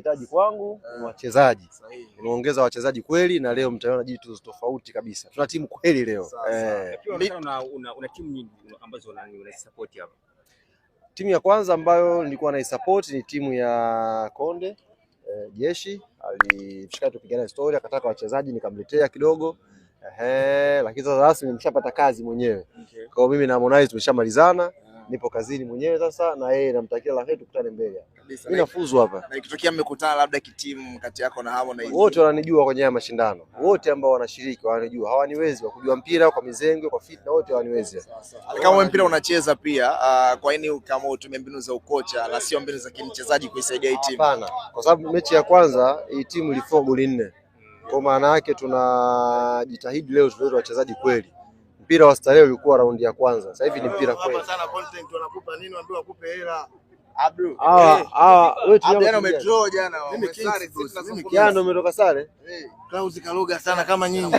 ninachohitaji kwangu ni wachezaji. Nimeongeza wachezaji kweli na leo mtaona jitu tofauti kabisa. Tuna timu kweli leo. Una timu nyingi ambazo unasupport hapa. Timu ya kwanza ambayo nilikuwa naisupport ni timu ya Konde Jeshi. Alishika tupigana story akataka wachezaji nikamletea kidogo. Lakini sasa rasmi nimeshapata kazi mwenyewe. Kwa mimi na Harmonize tumeshamalizana. Nipo kazini mwenyewe sasa na yeye namtakia la heri tukutane mbele. Mimi nafuzu hapa. Na ikitokea mmekutana labda kitimu kati yako na Harmonize. Wote wananijua kwenye haya mashindano. Wote ambao wanashiriki wananijua. Hawaniwezi wa kujua mpira kwa mizengwe kwa fitna wote hawaniwezi. Kama wewe mpira unacheza pia kwa nini kama utumie mbinu za ukocha na sio mbinu za kimchezaji kuisaidia hii timu? Hapana. Kwa sababu mechi ya kwanza hii timu ilifunga goli 4. Kwa maana yake tunajitahidi leo tulete wachezaji kweli. Mpira wa starehe ulikuwa raundi ya kwanza. Sasa hivi ni mpira kweli. Hapa sana content wanakupa nini waambiwa wakupe hela. Abdu. Wewe jana umedraw jana. Mimi umetoka sare? Klaus Kaloga sana kama nyinyi.